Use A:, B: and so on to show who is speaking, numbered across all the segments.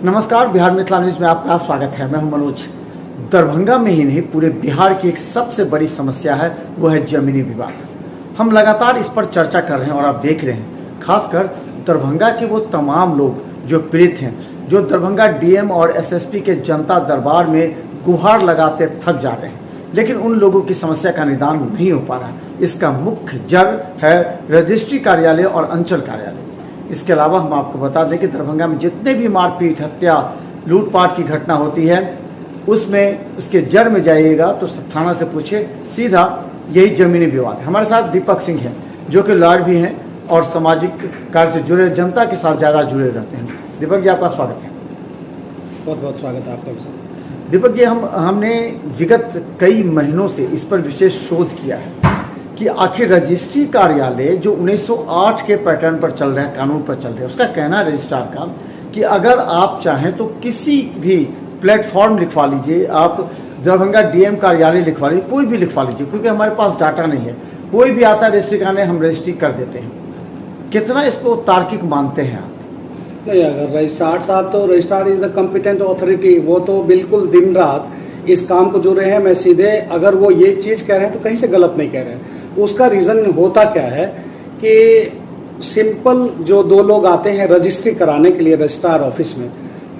A: नमस्कार, बिहार मिथिला न्यूज में आपका स्वागत है। मैं हूं मनोज। दरभंगा में ही नहीं, पूरे बिहार की एक सबसे बड़ी समस्या है, वो है जमीनी विवाद। हम लगातार इस पर चर्चा कर रहे हैं और आप देख रहे हैं, खासकर दरभंगा के वो तमाम लोग जो पीड़ित हैं, जो दरभंगा डीएम और एसएसपी के जनता दरबार में गुहार लगाते थक जा रहे हैं, लेकिन उन लोगों की समस्या का निदान नहीं हो पा रहा। इसका मुख्य जड़ है रजिस्ट्री कार्यालय और अंचल कार्यालय। इसके अलावा हम आपको बता दें कि दरभंगा में जितने भी मारपीट, हत्या, लूटपाट की घटना होती है, उसमें उसके जड़ में जाइएगा तो थाना से पूछिए, सीधा यही जमीनी विवाद है। हमारे साथ दीपक सिंह हैं, जो कि लॉयर भी हैं और सामाजिक कार्य से जुड़े, जनता के साथ ज़्यादा जुड़े रहते हैं। दीपक जी, आपका स्वागत है।
B: बहुत बहुत स्वागत है आपका भी।
A: दीपक जी, हमने विगत कई महीनों से इस पर विशेष शोध किया है कि आखिर रजिस्ट्री कार्यालय जो 1908 के पैटर्न पर चल रहा है, कानून पर चल रहा है, उसका कहना है रजिस्ट्रार का कि अगर आप चाहें तो किसी भी प्लेटफॉर्म लिखवा लीजिए, आप दरभंगा डीएम कार्यालय लिखवा लीजिए, कोई भी लिखवा लीजिए, क्योंकि हमारे पास डाटा नहीं है। कोई भी आता है रजिस्ट्री कार्यालय, हम रजिस्ट्री कर देते हैं। कितना इसको तार्किक मानते हैं आप?
B: नहीं, अगर रजिस्ट्रार साहब, तो registrar is the competent authority, वो तो बिल्कुल दिन रात इस काम को जुड़े हैं। मैं सीधे, अगर वो ये चीज़ कह रहे हैं तो कहीं से गलत नहीं कह रहे हैं। उसका रीज़न होता क्या है कि सिंपल जो दो लोग आते हैं रजिस्ट्री कराने के लिए रजिस्ट्रार ऑफिस में,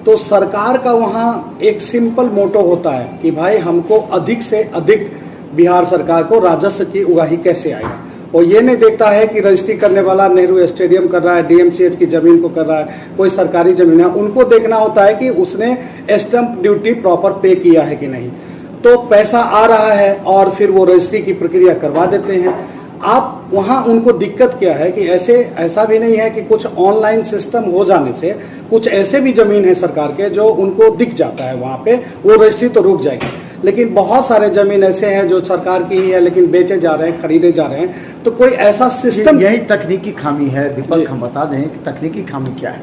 B: तो सरकार का वहाँ एक सिंपल मोटो होता है कि भाई हमको अधिक से अधिक बिहार सरकार को राजस्व की उगाही कैसे आएगा। और ये नहीं देखता है कि रजिस्ट्री करने वाला नेहरू स्टेडियम कर रहा है, डीएमसीएच की जमीन को कर रहा है, कोई सरकारी जमीन है। उनको देखना होता है कि उसने स्टैंप ड्यूटी प्रॉपर पे किया है कि नहीं। तो पैसा आ रहा है और फिर वो रजिस्ट्री की प्रक्रिया करवा देते हैं। आप वहाँ उनको दिक्कत क्या है कि ऐसा भी नहीं है कि कुछ ऑनलाइन सिस्टम हो जाने से कुछ ऐसे भी जमीन है सरकार के जो उनको दिख जाता है, वहाँ पे वो रजिस्ट्री तो रुक जाएगी। लेकिन बहुत सारे जमीन ऐसे हैं जो सरकार की ही है लेकिन बेचे जा रहे हैं, खरीदे जा रहे हैं। तो कोई ऐसा सिस्टम,
A: यही तकनीकी खामी है दीपक। हम बता दें कि तकनीकी खामी क्या है।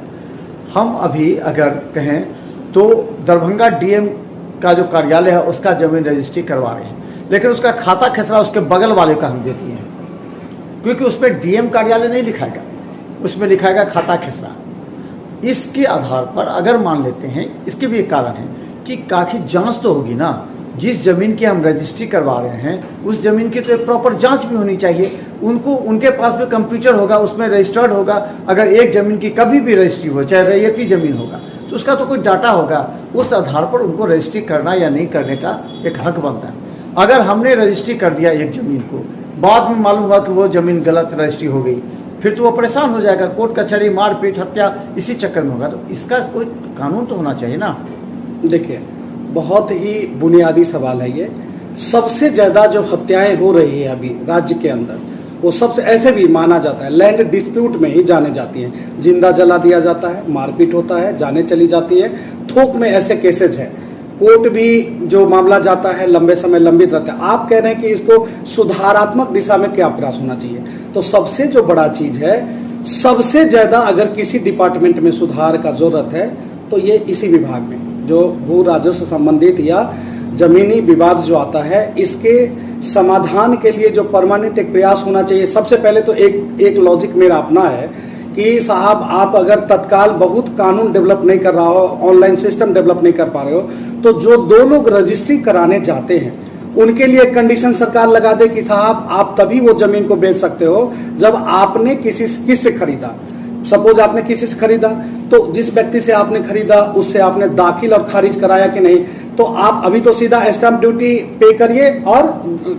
A: हम अभी अगर कहें तो दरभंगा डीएम का जो कार्यालय है उसका जमीन रजिस्ट्री करवा रहे हैं, लेकिन उसका खाता खसरा उसके बगल वाले का हम दे दिए हैं, क्योंकि उस पर डीएम कार्यालय नहीं लिखाएगा, उसमें लिखाएगा खाता खसरा। इसके आधार पर अगर मान लेते हैं, इसके भी एक कारण है कि काफी जांच तो होगी ना। जिस जमीन की हम रजिस्ट्री करवा रहे हैं उस जमीन की तो एक प्रॉपर जांच भी होनी चाहिए। उनके पास भी कंप्यूटर होगा, उसमें रजिस्टर्ड होगा। अगर एक जमीन की कभी भी रजिस्ट्री हो, चाहे रैयती जमीन होगा, तो उसका तो कोई डाटा होगा। उस आधार पर उनको रजिस्ट्री करना या नहीं करने का एक हक बनता है। अगर हमने रजिस्ट्री कर दिया एक जमीन को, बाद में मालूम हुआ कि वो जमीन गलत रजिस्ट्री हो गई, फिर तो वो परेशान हो जाएगा। कोर्ट कचहरी, मारपीट, हत्या इसी चक्कर में होगा। तो इसका कोई कानून तो होना चाहिए ना।
B: देखिए, बहुत ही बुनियादी सवाल है ये। सबसे ज्यादा जो हत्याएं हो रही है अभी राज्य के अंदर, वो सबसे ऐसे भी माना जाता है लैंड डिस्प्यूट में ही जाने जाती हैं। जिंदा जला दिया जाता है, मारपीट होता है, जाने चली जाती है। थोक में ऐसे केसेज हैं। कोर्ट भी जो मामला जाता है लंबे समय लंबित रहता है। आप कह रहे हैं कि इसको सुधारात्मक दिशा में क्या प्रयास होना चाहिए? तो सबसे जो बड़ा चीज है, सबसे ज्यादा अगर किसी डिपार्टमेंट में सुधार का जरूरत है तो ये इसी विभाग में, जो भू राजस्व संबंधित या जमीनी विवाद जो आता है, इसके समाधान के लिए जो परमानेंट एक प्रयास होना चाहिए। सबसे पहले तो एक लॉजिक मेरा अपना है कि साहब, आप अगर तत्काल बहुत कानून डेवलप नहीं कर रहा हो, ऑनलाइन सिस्टम डेवलप नहीं कर पा रहे हो, तो जो दो लोग रजिस्ट्री कराने जाते हैं उनके लिए कंडीशन सरकार लगा दे कि साहब आप तभी वो जमीन को बेच सकते हो जब आपने किससे खरीदा। सपोज आपने किसी से खरीदा, तो जिस व्यक्ति से आपने खरीदा उससे आपने दाखिल और खारिज कराया कि नहीं, तो आप अभी तो सीधा स्टैंप ड्यूटी पे करिए और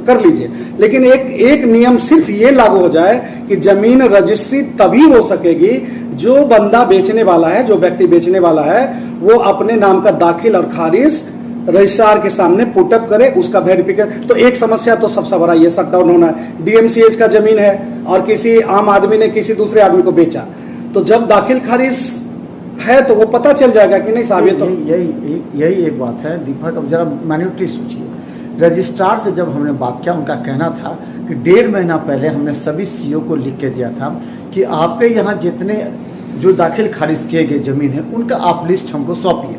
B: कर लीजिए। लेकिन एक नियम सिर्फ ये लागू हो जाए कि जमीन रजिस्ट्री तभी हो सकेगी जो बंदा बेचने वाला है, जो व्यक्ति बेचने वाला है, वो अपने नाम का दाखिल और खारिज रजिस्ट्रार के सामने पुटअप करे, उसका वेरिफिकेशन। तो एक समस्या तो सबसे बड़ा ये शट डाउन होना है। डीएमसीएच का जमीन है और किसी आम आदमी ने किसी दूसरे आदमी को बेचा, तो जब दाखिल खारिज है तो वो पता चल जाएगा कि नहीं साहब ये तो
A: यही एक बात है दीपक। अब जरा मैन्युटली सोचिए, रजिस्ट्रार से जब हमने बात किया, उनका कहना था कि 1.5 महीना पहले हमने सभी सीओ को लिख के दिया था कि आपके यहाँ जितने जो दाखिल खारिज किए गए जमीन है उनका आप लिस्ट हमको सौंपिए,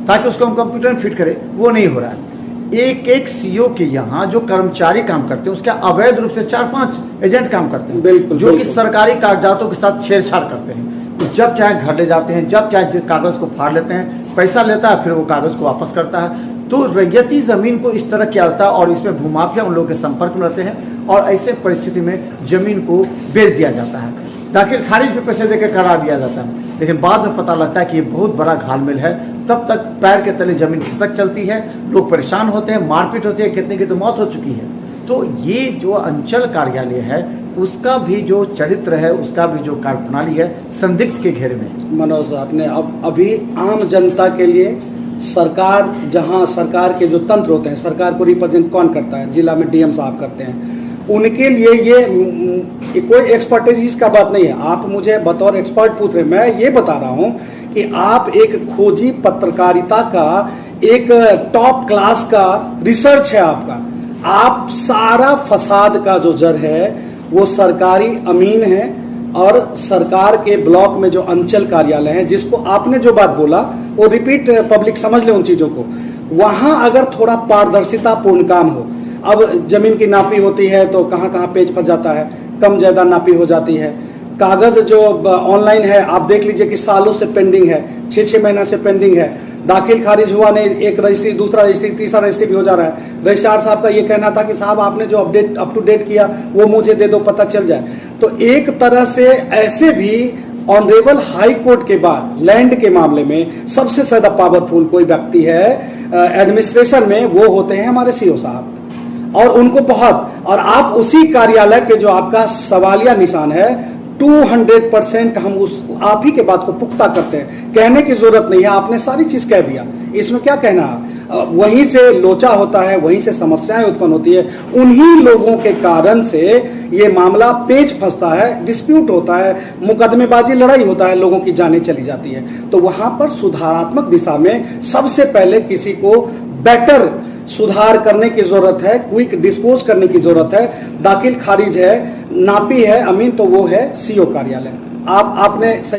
A: ताकि उसको हम कंप्यूटर में फिट करें। वो नहीं हो रहा है। एक सीओ के यहाँ जो कर्मचारी काम करते हैं, उसके अवैध रूप से 4-5 एजेंट काम करते हैं,
B: बिल्कुल,
A: जो कि सरकारी कागजातों के साथ छेड़छाड़ करते हैं। जब चाहे घर ले जाते हैं, जब चाहे कागज को फाड़ लेते हैं, पैसा लेता है, फिर वो कागज को वापस करता है। तो रैयती जमीन को इस तरह किया जाता है और इसमें भूमाफिया उन लोगों के संपर्क में रहते हैं और ऐसे परिस्थिति में जमीन को बेच दिया जाता है, दाखिल खारिज भी पैसे देकर करा दिया जाता है। लेकिन बाद में पता लगता है कि ये बहुत बड़ा घालमेल है। तब तक पैर के तले जमीन खिसक चलती है, लोग परेशान होते हैं, मारपीट होती है, कितने की तो मौत हो चुकी है। तो ये जो अंचल कार्यालय है उसका भी जो चरित्र है, उसका भी जो कार्यप्रणाली है, संदिग्ध के घेरे में।
B: मनोज, आपने अभी आम जनता के लिए सरकार, जहां सरकार के जो तंत्र होते हैं, सरकार को रिप्रेजेंट कौन करता है, जिला में डीएम साहब करते हैं, उनके लिए ये कोई एक्सपर्टीज का बात नहीं है। आप मुझे बतौर एक्सपर्ट पूछ रहे हैं, मैं ये बता रहा हूं कि आप एक खोजी पत्रकारिता का एक टॉप क्लास का रिसर्च है आपका। आप सारा फसाद का जो जड़ है वो सरकारी अमीन है और सरकार के ब्लॉक में जो अंचल कार्यालय है, जिसको आपने जो बात बोला वो रिपीट पब्लिक समझ ले उन चीजों को, वहां अगर थोड़ा पारदर्शिता पूर्ण काम हो। अब जमीन की नापी होती है तो कहाँ कहाँ पेच फंस जाता है, कम ज्यादा नापी हो जाती है। कागज जो ऑनलाइन है आप देख लीजिए कि सालों से पेंडिंग है, 6-6 महीना से पेंडिंग है। दाखिल खारिज हुआ नहीं, एक रजिस्ट्री, दूसरा रजिस्ट्री, तीसरा रजिस्ट्री भी हो जा रहा है। रजिस्ट्रार साहब का ये कहना था कि साहब आपने जो अपडेट अप टू डेट किया वो मुझे दे दो, पता चल जाए। तो एक तरह से ऐसे भी ऑनरेबल हाई कोर्ट के बाद लैंड के मामले में सबसे ज्यादा पावरफुल कोई व्यक्ति है एडमिनिस्ट्रेशन में, वो होते हैं हमारे सीओ साहब। और उनको बहुत, और आप उसी कार्यालय पे जो आपका सवालिया निशान है 200% हम उस आप ही के बात को पुख्ता करते हैं, कहने की जरूरत नहीं है, आपने सारी चीज कह दिया, इसमें क्या कहना है। वहीं से लोचा होता है, वहीं से समस्याएं उत्पन्न होती है, उन्हीं लोगों के कारण से ये मामला पेच फंसता है, डिस्प्यूट होता है, मुकदमेबाजी, लड़ाई होता है, लोगों की जानें चली जाती है। तो वहां पर सुधारात्मक दिशा में सबसे पहले किसी को बेटर सुधार करने की जरूरत है, क्विक डिस्पोज करने की जरूरत है। दाखिल खारिज है, नापी है अमीन, तो वो है सीओ कार्यालय। आपने